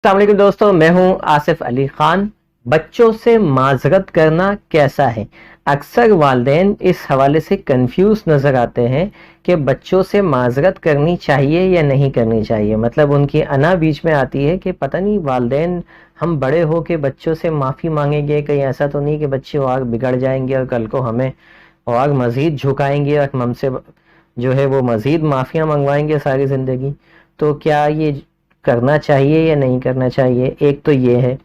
अस्सलाम वालेकुम दोस्तों, मैं हूं आसिफ अली खान। बच्चों से माजरत करना कैसा है? अक्सर वालिदैन इस हवाले से कंफ्यूज नज़र आते हैं कि बच्चों से माजरत करनी चाहिए या नहीं करनी चाहिए। मतलब उनकी अना बीच में आती है कि पता नहीं वालिदैन हम बड़े हो के बच्चों से माफ़ी मांगेंगे, कहीं ऐसा तो नहीं कि बच्चे और बिगड़ जाएंगे और कल को हमें और मज़ीद झुकाएंगे और हमसे जो है वो मज़ीद माफ़ियाँ मंगवाएंगे सारी ज़िंदगी। तो क्या ये करना चाहिए या नहीं करना चाहिए? एक तो ये है।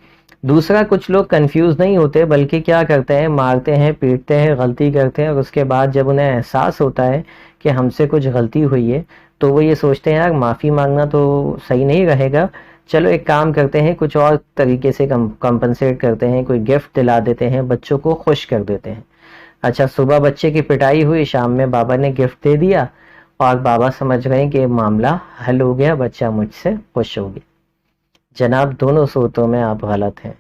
दूसरा, कुछ लोग कंफ्यूज नहीं होते बल्कि क्या करते हैं, मारते हैं, पीटते हैं, गलती करते हैं और उसके बाद जब उन्हें एहसास होता है कि हमसे कुछ गलती हुई है तो वो ये सोचते हैं यार माफ़ी मांगना तो सही नहीं रहेगा, चलो एक काम करते हैं, कुछ और तरीके से कंपनसेट करते हैं, कोई गिफ्ट दिला देते हैं, बच्चों को खुश कर देते हैं। अच्छा, सुबह बच्चे की पिटाई हुई, शाम में बाबा ने गिफ्ट दे दिया और बाबा समझ गए कि मामला हल हो गया, बच्चा मुझसे खुश हो गया। जनाब, दोनों सूरतों में आप गलत हैं।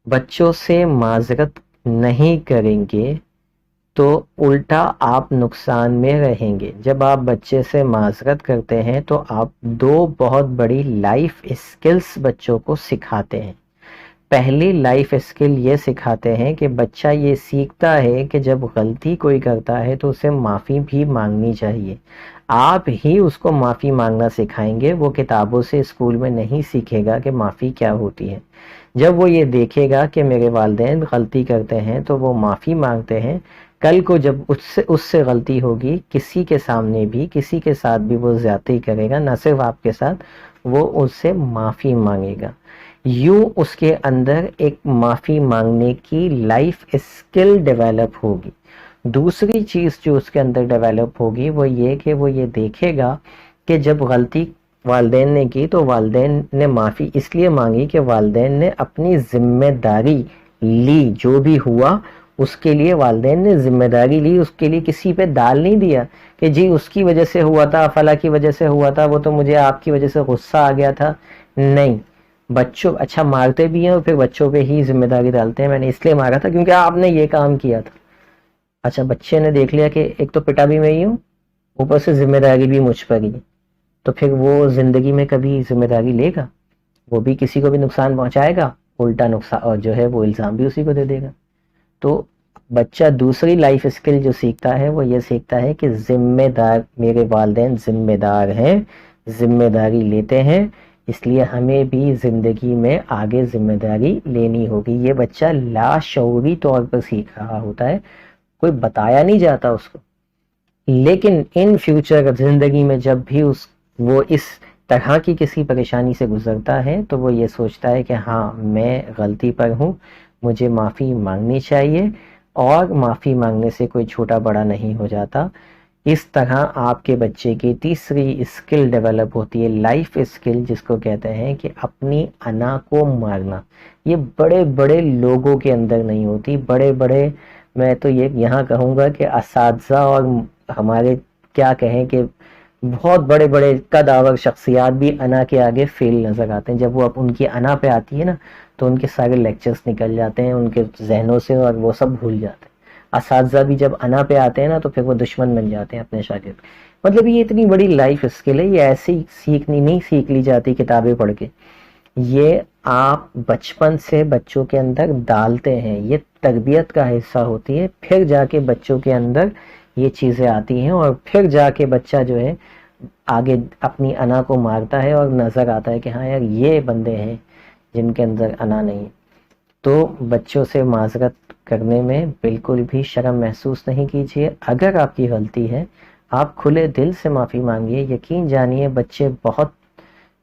बच्चों से माजरत नहीं करेंगे तो उल्टा आप नुकसान में रहेंगे। जब आप बच्चे से माजरत करते हैं तो आप दो बहुत बड़ी लाइफ स्किल्स बच्चों को सिखाते हैं। पहली लाइफ स्किल ये सिखाते हैं कि बच्चा ये सीखता है कि जब गलती कोई करता है तो उसे माफ़ी भी मांगनी चाहिए। आप ही उसको माफ़ी मांगना सिखाएंगे, वो किताबों से स्कूल में नहीं सीखेगा कि माफ़ी क्या होती है। जब वो ये देखेगा कि मेरे वालिदैन गलती करते हैं तो वो माफ़ी मांगते हैं, कल को जब उससे उससे गलती होगी, किसी के सामने भी, किसी के साथ भी वो ज्यादती करेगा, ना सिर्फ आपके साथ, वो उससे माफ़ी मांगेगा। यूं उसके अंदर एक माफ़ी मांगने की लाइफ स्किल डेवलप होगी। दूसरी चीज़ जो उसके अंदर डेवलप होगी वो ये कि वो ये देखेगा कि जब गलती वालिदैन ने की तो वालिदैन ने माफ़ी इसलिए मांगी कि वालिदैन ने अपनी जिम्मेदारी ली। जो भी हुआ उसके लिए वालिदैन ने जिम्मेदारी ली, उसके लिए किसी पे दाल नहीं दिया कि जी उसकी वजह से हुआ था, फला की वजह से हुआ था, वो तो मुझे आपकी वजह से गुस्सा आ गया था। नहीं, बच्चों अच्छा मारते भी हैं और फिर बच्चों पे ही जिम्मेदारी डालते हैं, मैंने इसलिए मारा था क्योंकि आपने ये काम किया था। अच्छा, बच्चे ने देख लिया कि एक तो पिटा भी मैं ही हूँ, ऊपर से जिम्मेदारी भी मुझ पर ही है, तो फिर वो जिंदगी में कभी जिम्मेदारी लेगा? वो भी किसी को भी नुकसान पहुंचाएगा, उल्टा नुकसान और जो है वो इल्जाम भी उसी को दे देगा। तो बच्चा दूसरी लाइफ स्किल जो सीखता है वो ये सीखता है कि जिम्मेदार, मेरे वालिदैन जिम्मेदार हैं, जिम्मेदारी लेते हैं, इसलिए हमें भी जिंदगी में आगे जिम्मेदारी लेनी होगी। ये बच्चा लाशऊरी तौर पर सीख रहा होता है, कोई बताया नहीं जाता उसको। लेकिन इन फ्यूचर जिंदगी में जब भी उस वो इस तरह की किसी परेशानी से गुजरता है तो वो ये सोचता है कि हाँ, मैं गलती पर हूँ, मुझे माफ़ी मांगनी चाहिए और माफ़ी मांगने से कोई छोटा बड़ा नहीं हो जाता। इस तरह आपके बच्चे की तीसरी स्किल डेवलप होती है, लाइफ स्किल, जिसको कहते हैं कि अपनी अना को मारना। ये बड़े बड़े लोगों के अंदर नहीं होती। बड़े बड़े, मैं तो ये यहाँ कहूँगा कि असातिज़ा और हमारे क्या कहें कि बहुत बड़े बड़े कदावर शख्सियात भी अना के आगे फेल नजर आते हैं। जब वो अब उनकी अना पे आती है ना तो उनके सारे लेक्चर्स निकल जाते हैं उनके जहनों से और वो सब भूल जाते हैं। असातिज़ा भी जब अना पे आते हैं ना तो फिर वो दुश्मन बन जाते हैं अपने शागिर्द। मतलब ये इतनी बड़ी लाइफ स्किल है, ये ऐसे ही सीखनी नहीं सीख ली जाती किताबें पढ़ के। ये आप बचपन से बच्चों के अंदर डालते हैं, ये तरबियत का हिस्सा होती है, फिर जाके बच्चों के अंदर ये चीज़ें आती हैं और फिर जाके बच्चा जो है आगे अपनी अना को मारता है और नज़र आता है कि हाँ यार, ये बंदे हैं जिनके अंदर अना नहीं। तो बच्चों से माजरत करने में बिल्कुल भी शर्म महसूस नहीं कीजिए। अगर आपकी गलती है, आप खुले दिल से माफ़ी मांगिए। यकीन जानिए, बच्चे बहुत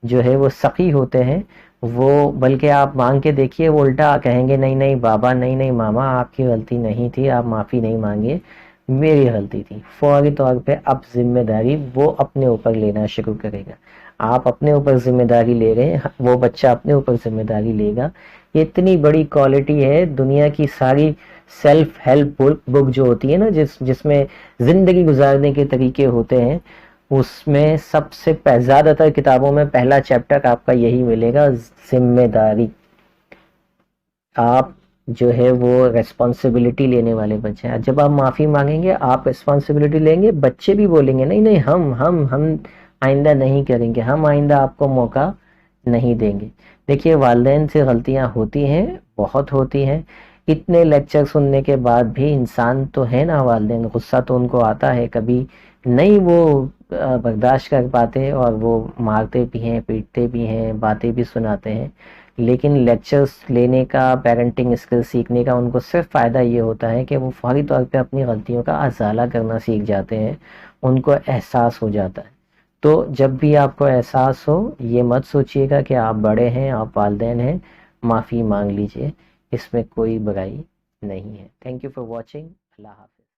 जो है वो सखी होते हैं। वो बल्कि आप मांग के देखिए, वो उल्टा कहेंगे नहीं नहीं बाबा, नहीं नहीं मामा, आपकी गलती नहीं थी, आप माफ़ी नहीं मांगिए, मेरी गलती थी। फौरी तौर पे अब जिम्मेदारी वो अपने ऊपर लेना शुरू करेगा। आप अपने ऊपर जिम्मेदारी ले रहे हैं, वो बच्चा अपने ऊपर जिम्मेदारी लेगा। ये इतनी बड़ी क्वालिटी है। दुनिया की सारी सेल्फ हेल्प बुक जो होती है ना, जिसमें जिंदगी गुजारने के तरीके होते हैं, उसमें सबसे ज़्यादातर किताबों में पहला चैप्टर आपका यही मिलेगा, जिम्मेदारी। आप जो है वो रेस्पॉन्सिबिलिटी लेने वाले बच्चे हैं। जब आप माफ़ी मांगेंगे, आप रिस्पॉन्सिबिलिटी लेंगे, बच्चे भी बोलेंगे नहीं नहीं हम आइंदा नहीं करेंगे, हम आइंदा आपको मौका नहीं देंगे। देखिए, वालिदैन से गलतियां होती हैं, बहुत होती हैं। इतने लेक्चर सुनने के बाद भी इंसान तो है ना वालिदैन, गुस्सा तो उनको आता है, कभी नहीं वो बर्दाश्त कर पाते और वो मारते भी हैं, पीटते भी हैं, बातें भी सुनाते हैं। लेकिन लेक्चर्स लेने का, पेरेंटिंग स्किल सीखने का उनको सिर्फ फ़ायदा ये होता है कि वो फौरी तौर पे अपनी गलतियों का अज़ाला करना सीख जाते हैं, उनको एहसास हो जाता है। तो जब भी आपको एहसास हो, ये मत सोचिएगा कि आप बड़े हैं, आप वालिदैन हैं, माफ़ी मांग लीजिए, इसमें कोई बुराई नहीं है। Thank you for watching. अल्लाह हाफ़िज़।